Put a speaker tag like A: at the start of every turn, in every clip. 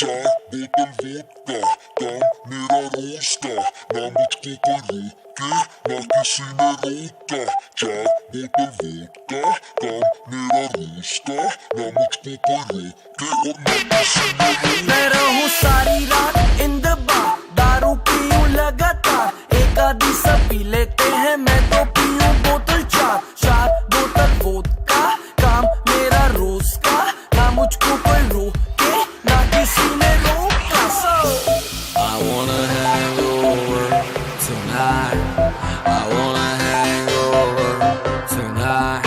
A: चार बोतल वोडका, काम मेरा रोज का, ना मुझको कोई रोके ना किसी ने रोका। चार बोतल वोडका, काम मेरा रोज का, ना मुझको कोई रोके और ना किसी ने रोका।
B: मैं रहूं सारी रात इन द बार, दारू पीऊं लगातार, एक आधी सब पी लेते हैं, मैं तो पीऊं बोतल चार। चार बोतल वोडका, काम मेरा रोज का, ना मुझको कोई रोके ना किसी ने रोका।
C: I wanna hang over tonight. I wanna hang over tonight.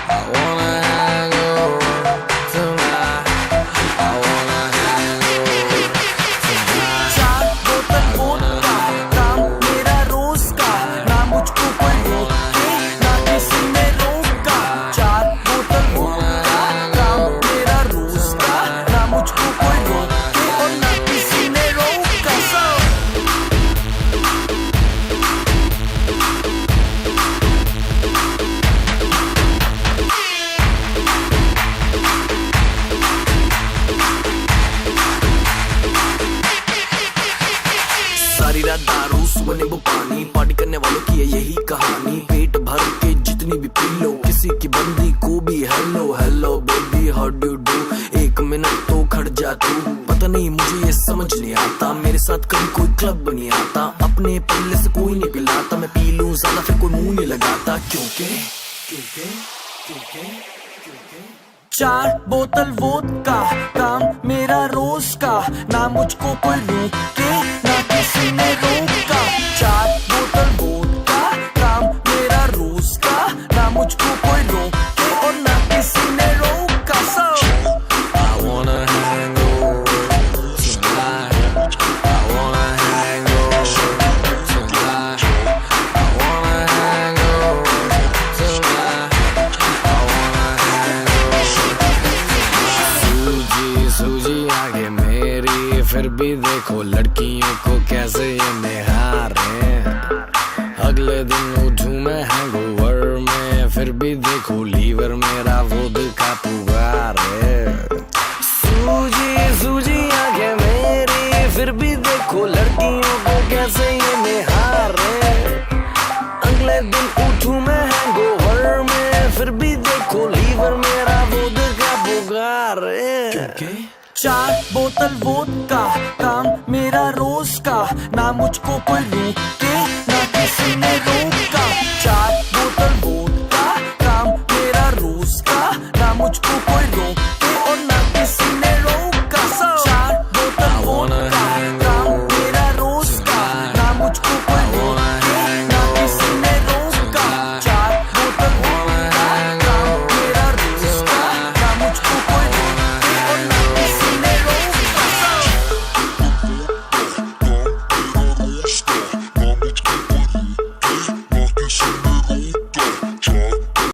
C: I wanna hang over tonight. I wanna hang over tonight.
B: चार बोतल वोडका, काम मेरा रोज का, ना मुझको कोई रोके ना किसी ने रोका। चार बोतल वोडका, काम मेरा रोज का, ना मुझको कोई रोके और ना किसी ने रोका। सारी रात दारू सुबह नींबू पानी, पार्टी करने वालों की है यही कहानी। पेट भर के जितनी भी पी लो, किसी की बंदी को भी hello hello baby how do do. एक मिनट तो खड़ जा तू, पता नहीं मुझे ये समझ नहीं आता, मेरे साथ कभी कोई क्लब नहीं आता, अपने पल्ले से कोई नहीं पिलाता, मैं पी लूं ज्यादा फिर कोई मुंह नहीं लगाता। क्योंकि क्योंकि क्योंकि चार बोतल वोडका, काम मेरा रोज का, ना मुझको कोई रोके ना किसी ने रोका। चार बोतल वोडका, काम मेरा रोज का, ना मुझको कोई रोके और ना किसी ने रोका।
C: I wanna hang over tonight. I wanna hang over tonight. I wanna hang over tonight. I wanna hang over. सूजी सूजी आगे मेरी, फिर भी देखो लड़कियों को कैसे ये निहारे। अगले दिन उठूं मैं हैंगओवर में, फिर भी देखो लीवर मेरा वोडका पुकारे। सूजी सूजी आंखें मेरी, फिर भी देखो लड़कियों को कैसे ये निहारे। अगले दिन उठूं मैं हैंगओवर में, फिर भी देखो लीवर मेरा वोडका पुकारे।
B: चार बोतल वोडका, काम मेरा रोज का, ना मुझको कोई रोके ना किसी ने रोका।